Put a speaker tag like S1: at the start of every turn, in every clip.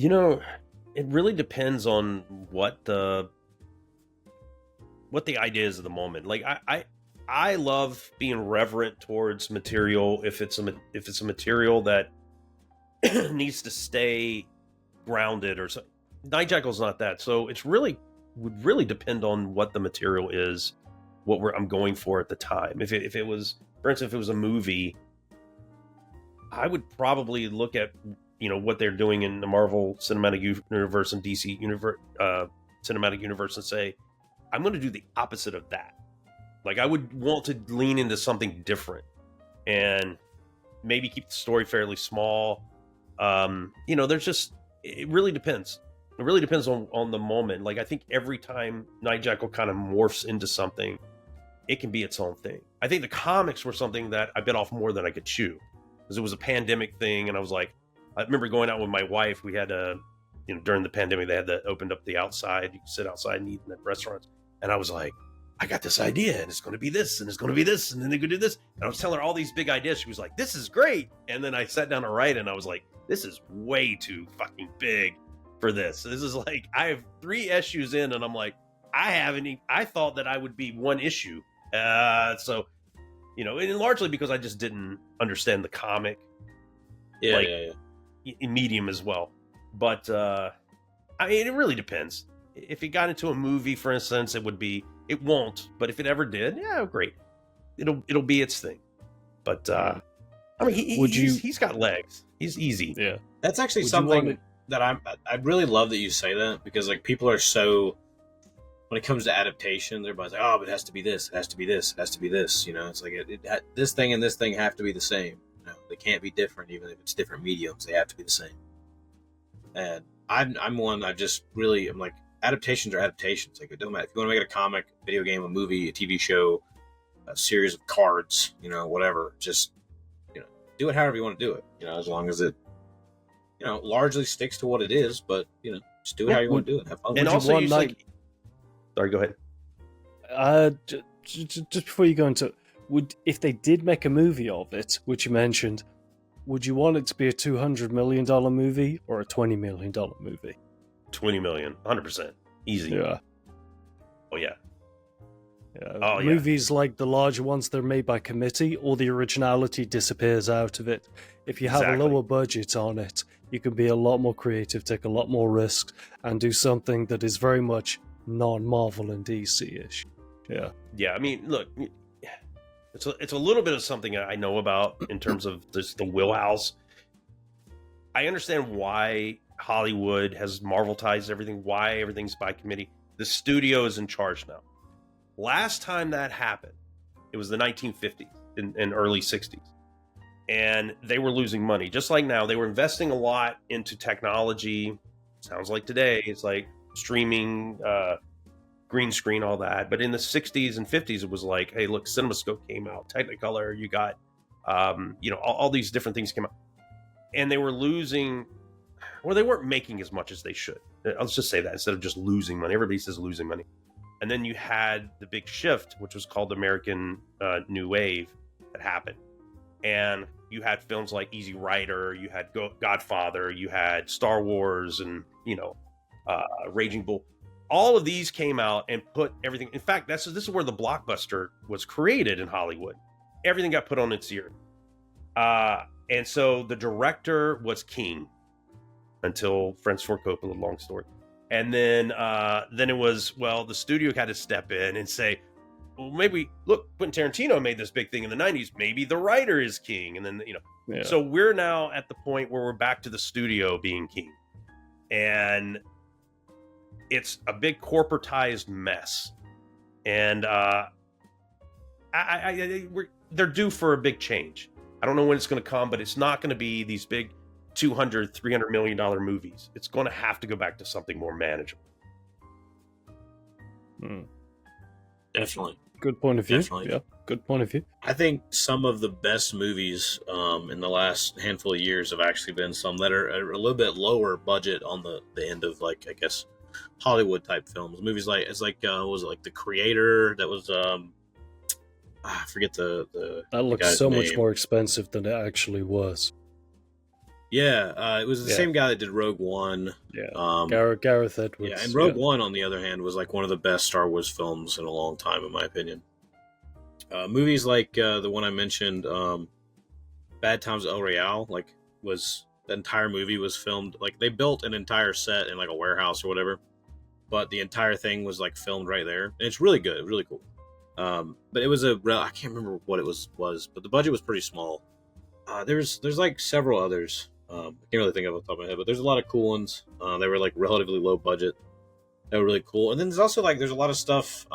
S1: You know, it really depends on what the idea is of the moment. Like I love being reverent towards material if it's a material that needs to stay grounded or so. Night Jackal's not that. So it's really would really depend on what the material is, I'm going for at the time. If it was, for instance, if it was a movie, I would probably look at what they're doing in the Marvel Cinematic Universe and DC Cinematic Universe and say, I'm going to do the opposite of that. Like I would want to lean into something different and maybe keep the story fairly small. There's just, it really depends. It really depends on the moment. Like I think every time Night Jackal kind of morphs into something, it can be its own thing. I think the comics were something that I bit off more than I could chew because it was a pandemic thing. And I was like, I remember going out with my wife. We had during the pandemic, they had opened up the outside. You could sit outside and eat in the restaurants. And I was like, I got this idea and it's going to be this and it's going to be this. And then they could do this. And I was telling her all these big ideas. She was like, this is great. And then I sat down to write and I was like, this is way too fucking big for this. This is like, I have 3 issues in and I'm like, I thought that I would be 1 issue. And largely because I just didn't understand the comic medium as well. But it really depends. If it got into a movie, for instance, it won't. But if it ever did, yeah, great. It'll be its thing. But he's got legs. He's easy.
S2: Yeah,
S3: that's actually something that I really love that you say that, because like people are so, when it comes to adaptation, everybody's like, oh, but it has to be this, it has to be this, it has to be this. It's like this thing and this thing have to be the same. They can't be different, even if it's different mediums. They have to be the same. And I'm one. I'm like, adaptations are adaptations. Like it don't matter if you want to make it a comic, video game, a movie, a TV show, a series of cards, whatever. Just do it however you want to do it. As long as it largely sticks to what it is, but just do it how you want to do it. Have fun.
S1: And also, sorry, go ahead.
S2: Just before you go into, if they did make a movie of it, which you mentioned, would you want it to be a $200 million movie or a $20 million movie?
S1: 20 million, 100%, easy.
S2: Yeah.
S1: Oh yeah.
S2: Yeah.
S1: Oh,
S2: Movies like the larger ones, they're made by committee, all the originality disappears out of it. If you have a lower budget on it, you can be a lot more creative, take a lot more risks, and do something that is very much non-Marvel and DC-ish. Yeah.
S1: Yeah, I mean, look, it's a little bit of something I know about in terms of the wheelhouse. I understand why Hollywood has Marvelized everything, why everything's by committee. The studio is in charge now. Last time that happened, it was the 1950s and early 60s. And they were losing money. Just like now, they were investing a lot into technology. Sounds like today, it's like streaming, green screen, all that. But in the 60s and 50s, it was like, hey, look, CinemaScope came out, Technicolor, you got, all these different things came out. And they were losing, or they weren't making as much as they should. Let's just say that instead of just losing money. Everybody says losing money. And then you had the big shift, which was called American New Wave, that happened. And you had films like Easy Rider, you had Godfather, you had Star Wars, and Raging Bull. All of these came out and put everything. In fact, this is where the blockbuster was created in Hollywood. Everything got put on its ear. And so the director was king until Francis Ford Coppola, long story. And then it was, the studio had to step in and say, well, maybe, look, Quentin Tarantino made this big thing in the 90s. Maybe the writer is king. And then,
S2: Yeah.
S1: So we're now at the point where we're back to the studio being king. And it's a big corporatized mess. And they're due for a big change. I don't know when it's going to come, but it's not going to be these big $200, $300 million movies. It's going to have to go back to something more manageable.
S3: Definitely.
S2: Good point of view.
S3: Definitely.
S2: Yeah, good point of view.
S3: I think some of the best movies in the last handful of years have actually been some that are a little bit lower budget on the end of, like, I guess, Hollywood type films. Movies like, was it like The Creator? That was I forget the
S2: that looks
S3: guy's
S2: so
S3: name.
S2: much more expensive than it actually was.
S3: Yeah, it was the same guy that did Rogue One.
S2: Yeah, Gareth Edwards.
S3: Yeah, and Rogue One, on the other hand, was like one of the best Star Wars films in a long time, in my opinion. Movies like the one I mentioned, Bad Times at El Royale, like the entire movie was filmed, like they built an entire set in like a warehouse or whatever, but the entire thing was like filmed right there. And it's really good, really cool. But it was I can't remember what it was, but the budget was pretty small. There's like several others. I can't really think of it off the top of my head, but there's a lot of cool ones. They were like relatively low budget. They were really cool. And then there's also like there's a lot of stuff.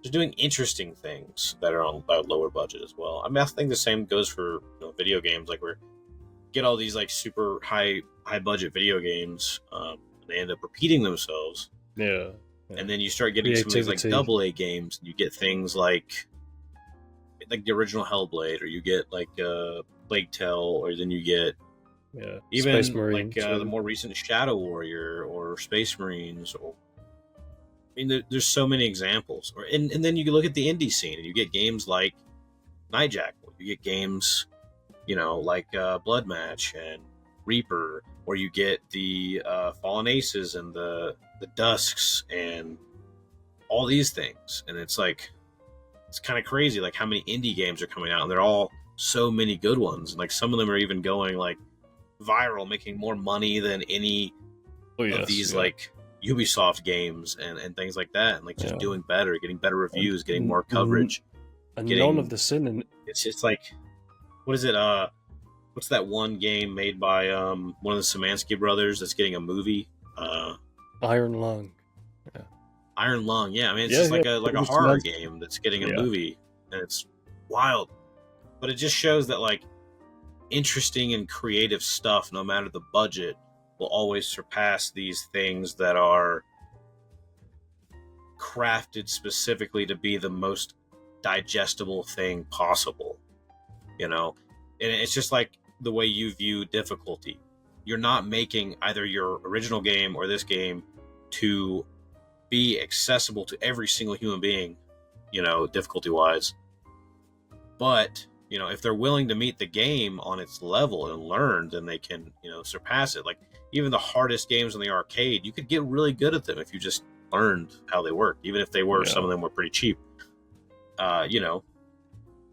S3: Just doing interesting things that are on a lower budget as well. I mean, I think the same goes for video games. Like we get all these like super high budget video games, and they end up repeating themselves.
S2: Yeah.
S3: And then you start getting some of these like AA games, and you get things like the original Hellblade, or you get like Plague Tale, or then you get even
S2: Space Marines,
S3: like the more recent Shadow Warrior or Space Marines. Or I mean, there's so many examples. And then you look at the indie scene, and you get games like Night Jackal. You get games, like Blood Match and Reaper, or you get the Fallen Aces and the Dusks and all these things. And it's like, it's kind of crazy, like how many indie games are coming out, and they're all so many good ones. And like some of them are even going like viral, making more money than any of these like Ubisoft games and things like that, and like just doing better, getting better reviews, getting more coverage,
S2: and none of the sin in
S3: it's just like, what is it? What's that one game made by one of the Szymanski brothers that's getting a movie?
S2: Iron Lung.
S3: Iron Lung, yeah. I mean, it's just like a horror game that's getting a movie, and it's wild. But it just shows that like interesting and creative stuff, no matter the budget, will always surpass these things that are crafted specifically to be the most digestible thing possible. And it's just like the way you view difficulty. You're not making either your original game or this game to be accessible to every single human being, difficulty wise. But if they're willing to meet the game on its level and learn, then they can surpass it. Like even the hardest games in the arcade, you could get really good at them if you just learned how they work, even if they were some of them were pretty cheap.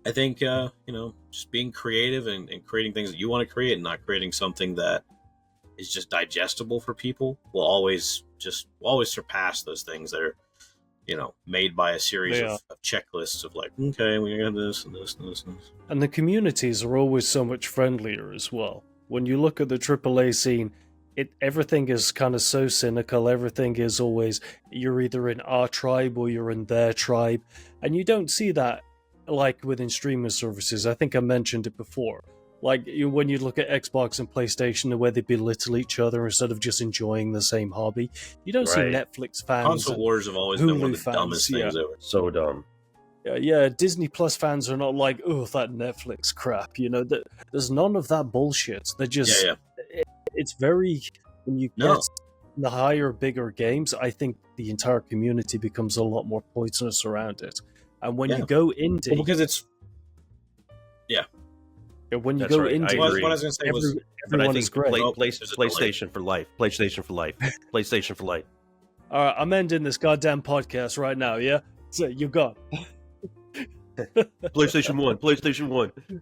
S3: I think just being creative and creating things that you want to create, and not creating something that is just digestible for people, will always surpass those things that are made by a series of checklists of like, okay, we got this and this and this and this.
S2: And the communities are always so much friendlier as well. When you look at the AAA scene, everything is kind of so cynical. Everything is always, you're either in our tribe or you're in their tribe. And you don't see that like within streaming services. I think I mentioned it before. Like when you look at Xbox and PlayStation, the way they belittle each other instead of just enjoying the same hobby. You don't see Netflix fans.
S3: Console wars have always been one of the dumbest things ever.
S1: So dumb.
S2: Yeah, Disney Plus fans are not like, oh, that Netflix crap. There's none of that bullshit. They're just, it's very, when you get the higher, bigger games, I think the entire community becomes a lot more poisonous around it. And when you go indie,
S3: because it's,
S2: when you go indie,
S3: what I was going to say was,
S2: everyone is great.
S1: PlayStation for life. PlayStation for life. PlayStation for life.
S2: All right, I'm ending this goddamn podcast right now. Yeah, so you got
S1: PlayStation 1. PlayStation 1.